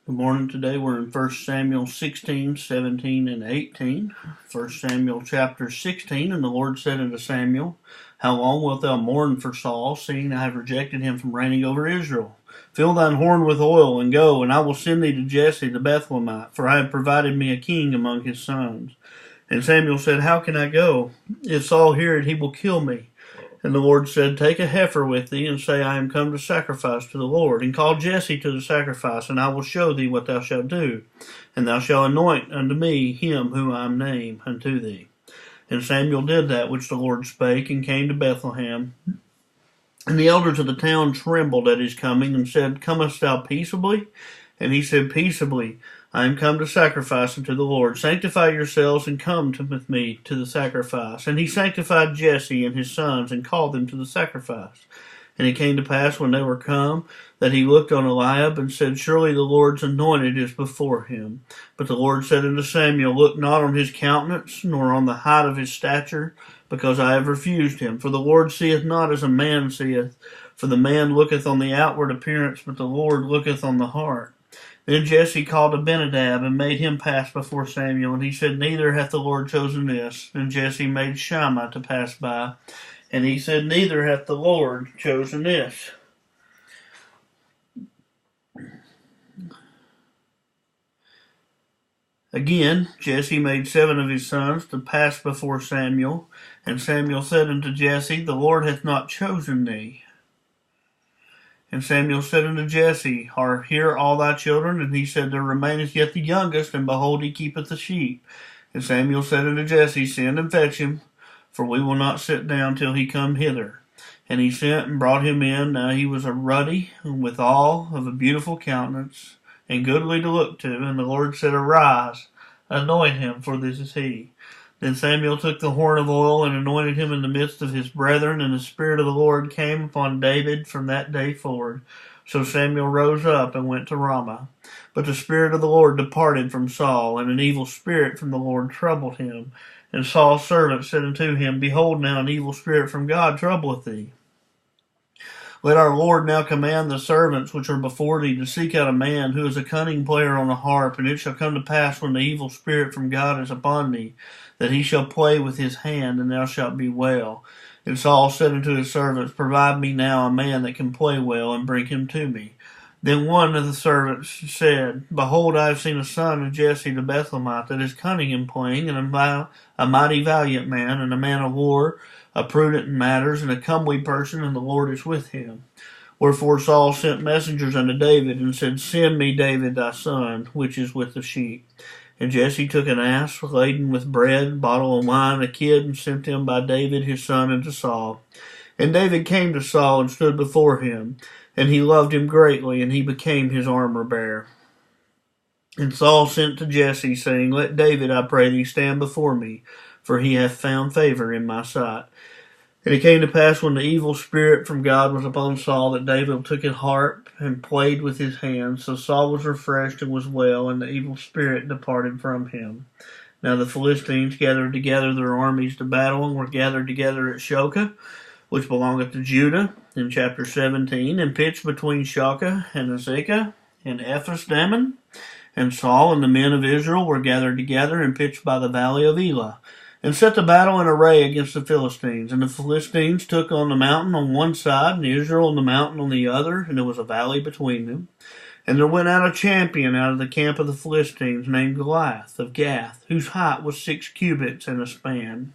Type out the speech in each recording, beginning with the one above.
Good morning. Today we're in 1 Samuel 16, 17, and 18. 1 Samuel chapter 16, and the Lord said unto Samuel, How long wilt thou mourn for Saul, seeing I have rejected him from reigning over Israel? Fill thine horn with oil, and go, and I will send thee to Jesse the Bethlehemite, for I have provided me a king among his sons. And Samuel said, How can I go? If Saul hear it, he will kill me. And the Lord said, Take a heifer with thee, and say, I am come to sacrifice to the Lord. And call Jesse to the sacrifice, and I will show thee what thou shalt do. And thou shalt anoint unto me him whom I name unto thee. And Samuel did that which the Lord spake, and came to Bethlehem. And the elders of the town trembled at his coming, and said, Comest thou peaceably? And he said, Peaceably. I am come to sacrifice unto the Lord. Sanctify yourselves, and come with me to the sacrifice. And he sanctified Jesse and his sons, and called them to the sacrifice. And it came to pass, when they were come, that he looked on Eliab, and said, Surely the Lord's anointed is before him. But the Lord said unto Samuel, Look not on his countenance, nor on the height of his stature, because I have refused him. For the Lord seeth not as a man seeth. For the man looketh on the outward appearance, but the Lord looketh on the heart. Then Jesse called Abinadab, and made him pass before Samuel. And he said, Neither hath the Lord chosen this. Then Jesse made Shammah to pass by. And he said, Neither hath the Lord chosen this. Again, Jesse made 7 of his sons to pass before Samuel. And Samuel said unto Jesse, The Lord hath not chosen thee. And Samuel said unto Jesse, Are here all thy children? And he said, There remaineth yet the youngest, and behold, he keepeth the sheep. And Samuel said unto Jesse, Send and fetch him, for we will not sit down till he come hither. And he sent and brought him in. Now he was a ruddy, and withal of a beautiful countenance, and goodly to look to. And the Lord said, Arise, anoint him, for this is he. Then Samuel took the horn of oil and anointed him in the midst of his brethren, and the Spirit of the Lord came upon David from that day forward. So Samuel rose up and went to Ramah. But the Spirit of the Lord departed from Saul, and an evil spirit from the Lord troubled him. And Saul's servant said unto him, Behold, now an evil spirit from God troubleth thee. Let our Lord now command the servants which are before thee to seek out a man who is a cunning player on a harp, and it shall come to pass when the evil spirit from God is upon thee, that he shall play with his hand, and thou shalt be well. And Saul said unto his servants, Provide me now a man that can play well, and bring him to me. Then one of the servants said, Behold, I have seen a son of Jesse the Bethlehemite that is cunning in playing, and a mighty valiant man, and a man of war, a prudent in matters, and a comely person, and the Lord is with him. Wherefore Saul sent messengers unto David, and said, Send me David thy son, which is with the sheep. And Jesse took an ass laden with bread, a bottle of wine, a kid, and sent them by David his son unto Saul. And David came to Saul and stood before him, and he loved him greatly, and he became his armor-bearer. And Saul sent to Jesse, saying, Let David, I pray thee, stand before me, for he hath found favor in my sight. And it came to pass, when the evil spirit from God was upon Saul, that David took his harp and played with his hands. So Saul was refreshed and was well, and the evil spirit departed from him. Now the Philistines gathered together their armies to battle, and were gathered together at Shokah, which belongeth to Judah, in chapter 17, and pitched between Shokah and Azekah, and Ephes-dammim. And Saul and the men of Israel were gathered together, and pitched by the valley of Elah, and set the battle in array against the Philistines. And the Philistines took on the mountain on one side, and Israel on the mountain on the other, and there was a valley between them. And there went out a champion out of the camp of the Philistines, named Goliath of Gath, whose height was 6 cubits and a span.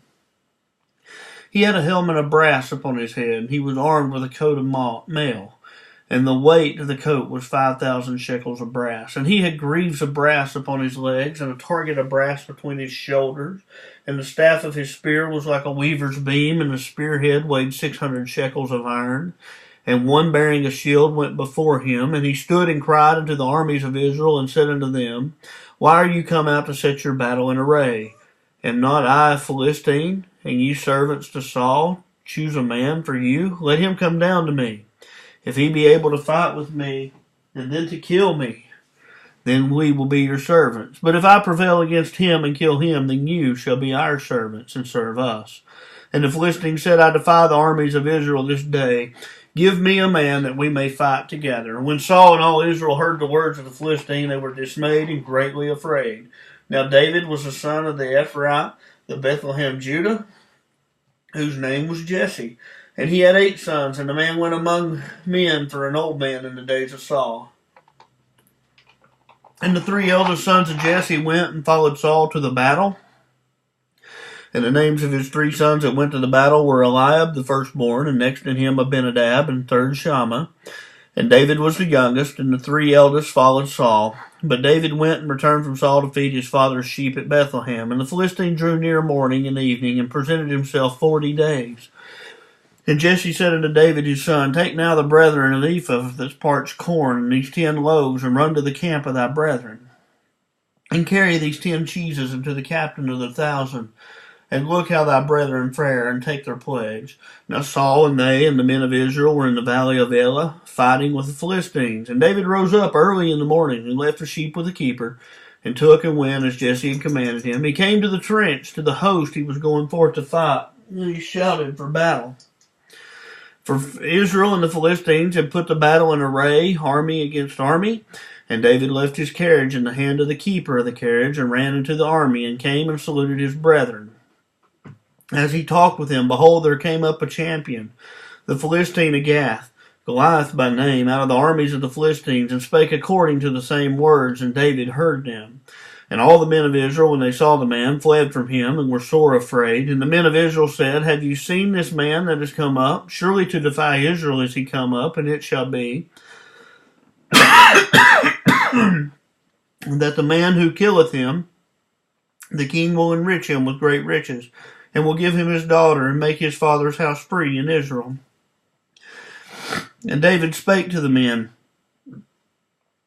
He had a helmet of brass upon his head, and he was armed with a coat of mail. And the weight of the coat was 5,000 shekels of brass. And he had greaves of brass upon his legs, and a target of brass between his shoulders. And the staff of his spear was like a weaver's beam, and the spearhead weighed 600 shekels of iron. And one bearing a shield went before him, and he stood and cried unto the armies of Israel, and said unto them, Why are you come out to set your battle in array? Am not I a Philistine, and ye servants to Saul? Choose a man for you, let him come down to me. If he be able to fight with me, and then to kill me, then we will be your servants. But if I prevail against him and kill him, then you shall be our servants and serve us. And the Philistines said, I defy the armies of Israel this day. Give me a man that we may fight together. And when Saul and all Israel heard the words of the Philistine, they were dismayed and greatly afraid. Now David was the son of the Ephraite, the Bethlehem Judah, whose name was Jesse. And he had 8 sons, and the man went among men for an old man in the days of Saul. And the 3 eldest sons of Jesse went and followed Saul to the battle. And the names of his 3 sons that went to the battle were Eliab, the firstborn, and next in him Abinadab, and third Shammah. And David was the youngest, and the 3 eldest followed Saul. But David went and returned from Saul to feed his father's sheep at Bethlehem. And the Philistine drew near morning and evening, and presented himself 40 days. And Jesse said unto David his son, Take now the brethren an ephah of this parched corn, and these 10 loaves, and run to the camp of thy brethren. And carry these 10 cheeses unto the captain of the 1,000. And look how thy brethren fare, and take their pledge. Now Saul and they and the men of Israel were in the valley of Elah, fighting with the Philistines. And David rose up early in the morning, and left the sheep with the keeper, and took and went as Jesse had commanded him. He came to the trench, to the host he was going forth to fight, and he shouted for battle. For Israel and the Philistines had put the battle in array, army against army. And David left his carriage in the hand of the keeper of the carriage, and ran into the army, and came and saluted his brethren. As he talked with him, behold, there came up a champion, the Philistine of Gath, Goliath by name, out of the armies of the Philistines, and spake according to the same words, and David heard them. And all the men of Israel, when they saw the man, fled from him, and were sore afraid. And the men of Israel said, Have you seen this man that is come up? Surely to defy Israel is he come up, and it shall be that the man who killeth him, the king will enrich him with great riches, and will give him his daughter, and make his father's house free in Israel. And David spake to the men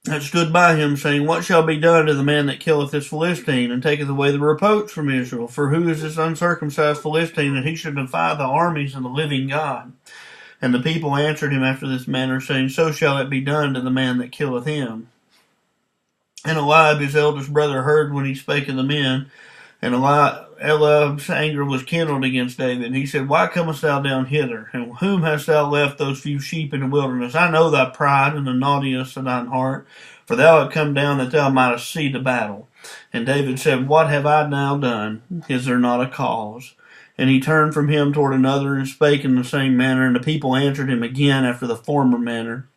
that stood by him, saying, What shall be done to the man that killeth this Philistine, and taketh away the reproach from Israel? For who is this uncircumcised Philistine, that he should defy the armies of the living God? And the people answered him after this manner, saying, So shall it be done to the man that killeth him. And Eliab his eldest brother heard when he spake of the men, and Eliab's anger was kindled against David. And he said, Why comest thou down hither? And whom hast thou left those few sheep in the wilderness? I know thy pride and the naughtiness of thine heart, for thou art come down that thou mightest see the battle. And David said, What have I now done? Is there not a cause? And he turned from him toward another, and spake in the same manner. And the people answered him again after the former manner.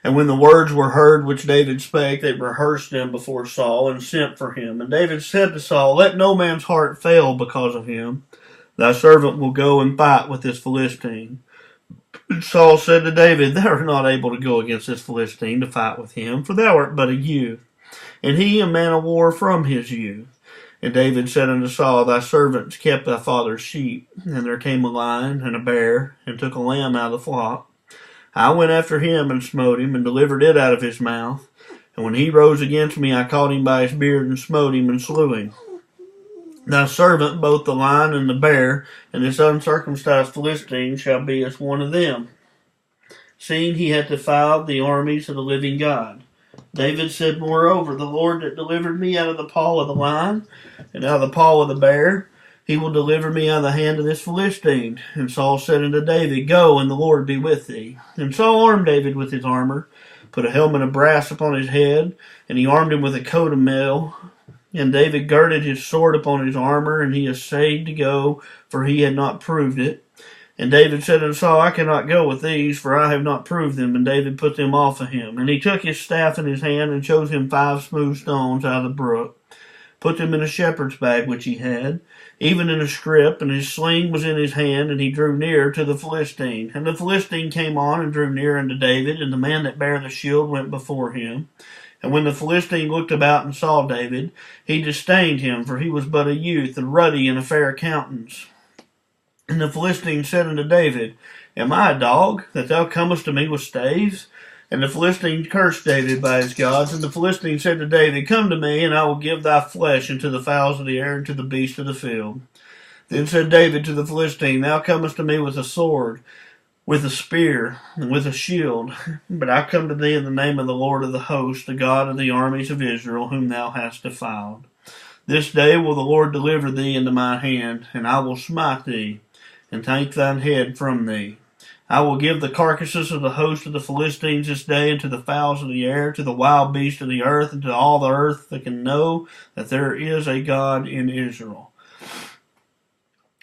And when the words were heard which David spake, they rehearsed them before Saul, and sent for him. And David said to Saul, Let no man's heart fail because of him. Thy servant will go and fight with this Philistine. And Saul said to David, Thou art not able to go against this Philistine to fight with him, for thou art but a youth, and he a man of war from his youth. And David said unto Saul, Thy servants kept thy father's sheep. And there came a lion and a bear, and took a lamb out of the flock. I went after him and smote him, and delivered it out of his mouth. And when he rose against me, I caught him by his beard, and smote him, and slew him. Thy servant, both the lion and the bear, and this uncircumcised Philistine, shall be as one of them, seeing he hath defiled the armies of the living God. David said, Moreover, the Lord that delivered me out of the paw of the lion, and out of the paw of the bear, he will deliver me out of the hand of this Philistine. And Saul said unto David, Go, and the Lord be with thee. And Saul armed David with his armor, put a helmet of brass upon his head, and he armed him with a coat of mail. And David girded his sword upon his armor, and he essayed to go, for he had not proved it. And David said unto Saul, I cannot go with these, for I have not proved them. And David put them off of him. And he took his staff in his hand, and chose him 5 smooth stones out of the brook, put them in a shepherd's bag which he had, even in a scrip, and his sling was in his hand, and he drew near to the Philistine. And the Philistine came on and drew near unto David, and the man that bare the shield went before him. And when the Philistine looked about and saw David, he disdained him, for he was but a youth, and ruddy, and a fair countenance. And the Philistine said unto David, Am I a dog, that thou comest to me with staves? And the Philistine cursed David by his gods. And the Philistine said to David, Come to me, and I will give thy flesh unto the fowls of the air, and to the beasts of the field. Then said David to the Philistine, Thou comest to me with a sword, with a spear, and with a shield. But I come to thee in the name of the Lord of the hosts, the God of the armies of Israel, whom thou hast defiled. This day will the Lord deliver thee into my hand, and I will smite thee, and take thine head from thee. I will give the carcasses of the host of the Philistines this day unto the fowls of the air, to the wild beasts of the earth, and to all the earth that can know that there is a God in Israel.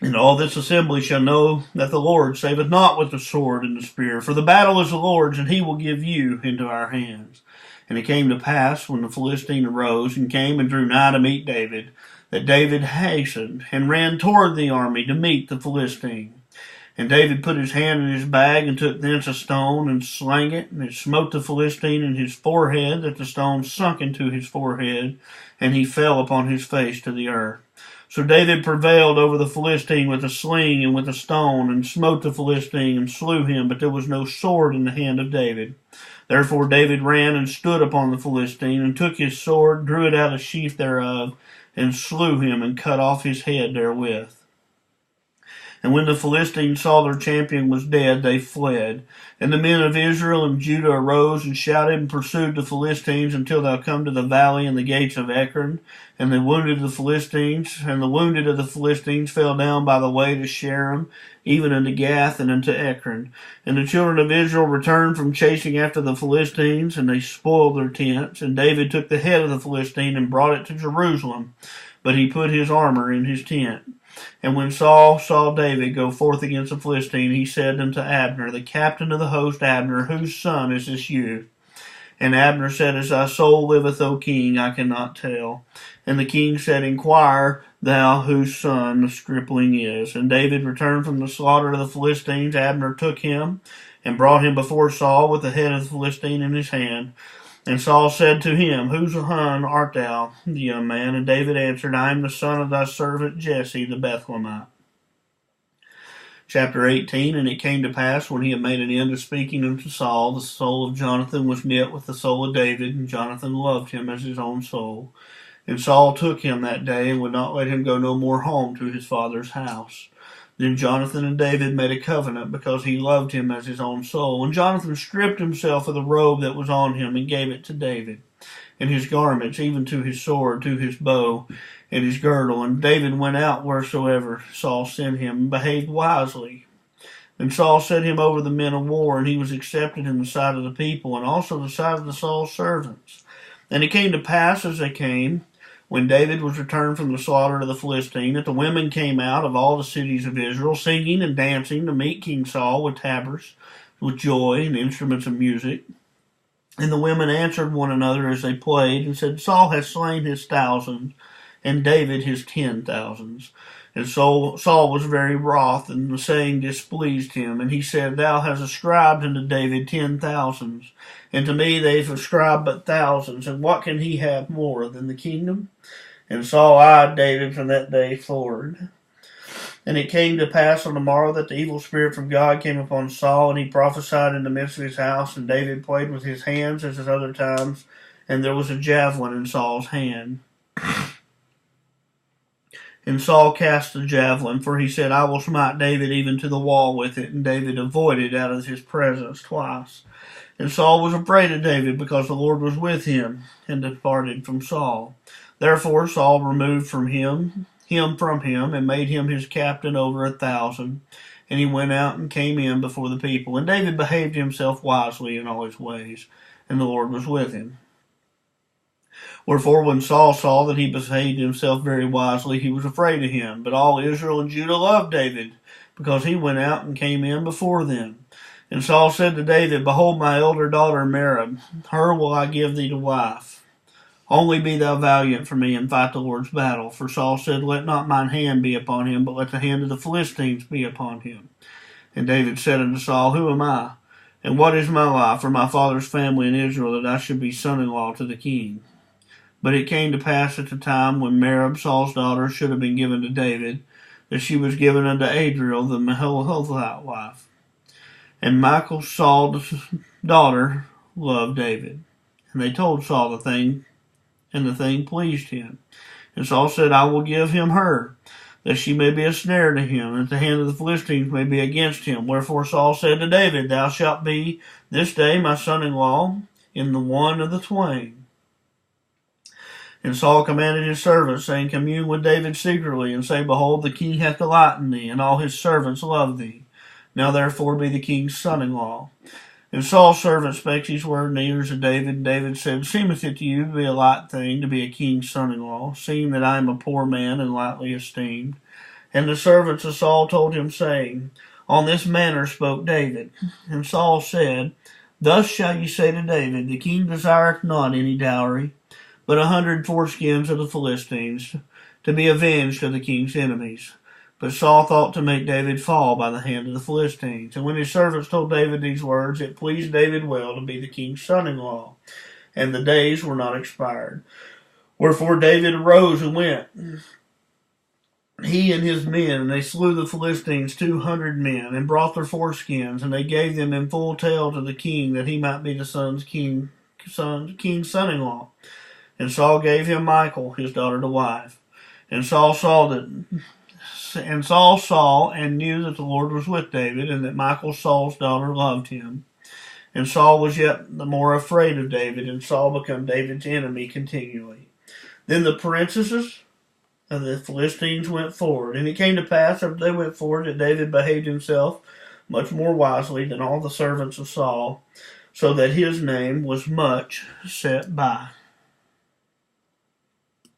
And all this assembly shall know that the Lord saveth not with the sword and the spear, for the battle is the Lord's, and he will give you into our hands. And it came to pass, when the Philistine arose and came and drew nigh to meet David, that David hastened and ran toward the army to meet the Philistine. And David put his hand in his bag, and took thence a stone, and slang it, and it smote the Philistine in his forehead, that the stone sunk into his forehead, and he fell upon his face to the earth. So David prevailed over the Philistine with a sling and with a stone, and smote the Philistine, and slew him, but there was no sword in the hand of David. Therefore David ran and stood upon the Philistine, and took his sword, drew it out of the sheath thereof, and slew him, and cut off his head therewith. And when the Philistines saw their champion was dead, they fled. And the men of Israel and Judah arose and shouted and pursued the Philistines until thou come to the valley and the gates of Ekron. And they wounded the Philistines, and the wounded of the Philistines fell down by the way to Sharon, even unto Gath and unto Ekron. And the children of Israel returned from chasing after the Philistines, and they spoiled their tents. And David took the head of the Philistine and brought it to Jerusalem, but he put his armor in his tent. And when Saul saw David go forth against the Philistine, he said unto Abner, the captain of the host, Abner, whose son is this youth? And Abner said, as thy soul liveth, O king, I cannot tell. And the king said, inquire thou whose son the stripling is. And David returned from the slaughter of the Philistines. Abner took him and brought him before Saul with the head of the Philistine in his hand. And Saul said to him, whose son art thou, the young man? And David answered, I am the son of thy servant Jesse the Bethlehemite. Chapter 18. And it came to pass, when he had made an end of speaking unto Saul, the soul of Jonathan was knit with the soul of David, and Jonathan loved him as his own soul. And Saul took him that day, and would not let him go no more home to his father's house. Then Jonathan and David made a covenant, because he loved him as his own soul. And Jonathan stripped himself of the robe that was on him, and gave it to David, and his garments, even to his sword, to his bow, and his girdle. And David went out wheresoever Saul sent him, and behaved wisely. And Saul set him over the men of war, and he was accepted in the sight of the people, and also the sight of the Saul's servants. And it came to pass, as they came, when David was returned from the slaughter of the Philistine, that the women came out of all the cities of Israel, singing and dancing to meet King Saul with tabrets, with joy and instruments of music. And the women answered one another as they played, and said, Saul hath slain his thousands, and David his 10,000s. And Saul was very wroth, and the saying displeased him. And he said, Thou hast ascribed unto David 10,000s, and to me they have ascribed but thousands. And what can he have more than the kingdom? And Saul eyed David from that day forward. And it came to pass on the morrow that the evil spirit from God came upon Saul, and he prophesied in the midst of his house. And David played with his hands as at other times, and there was a javelin in Saul's hand. And Saul cast the javelin, for he said, I will smite David even to the wall with it. And David avoided out of his presence twice. And Saul was afraid of David, because the Lord was with him, and departed from Saul. Therefore Saul removed from him, and made him his captain over 1,000. And he went out and came in before the people. And David behaved himself wisely in all his ways, and the Lord was with him. Wherefore, when Saul saw that he behaved himself very wisely, he was afraid of him. But all Israel and Judah loved David, because he went out and came in before them. And Saul said to David, Behold my elder daughter Merab, her will I give thee to wife. Only be thou valiant for me, and fight the Lord's battle. For Saul said, Let not mine hand be upon him, but let the hand of the Philistines be upon him. And David said unto Saul, Who am I? And what is my life for my father's family in Israel, that I should be son-in-law to the king? But it came to pass at the time when Merab, Saul's daughter, should have been given to David, that she was given unto Adriel, the Maholathite wife. And Michal, Saul's daughter, loved David. And they told Saul the thing, and the thing pleased him. And Saul said, I will give him her, that she may be a snare to him, and that the hand of the Philistines may be against him. Wherefore Saul said to David, Thou shalt be this day my son-in-law in the one of the twain. And Saul commanded his servants, saying, Commune with David secretly, and say, Behold, the king hath delight in thee, and all his servants love thee. Now therefore be the king's son-in-law. And Saul's servant spake these words in the ears of David. And David said, Seemeth it to you to be a light thing to be a king's son-in-law, seeing that I am a poor man and lightly esteemed? And the servants of Saul told him, saying, On this manner spoke David. And Saul said, Thus shall ye say to David, The king desireth not any dowry, but 100 foreskins of the Philistines, to be avenged of the king's enemies. But Saul thought to make David fall by the hand of the Philistines. And when his servants told David these words, it pleased David well to be the king's son-in-law, and the days were not expired. Wherefore David arose and went, he and his men, and they slew the Philistines 200 men, and brought their foreskins, and they gave them in full tale to the king, that he might be the king's son-in-law. And Saul gave him Michal, his daughter, to wife. And Saul saw and knew that the Lord was with David, and that Michal, Saul's daughter, loved him. And Saul was yet the more afraid of David, and Saul became David's enemy continually. Then the princesses of the Philistines went forward. And it came to pass, after they went forward, that David behaved himself much more wisely than all the servants of Saul, so that his name was much set by.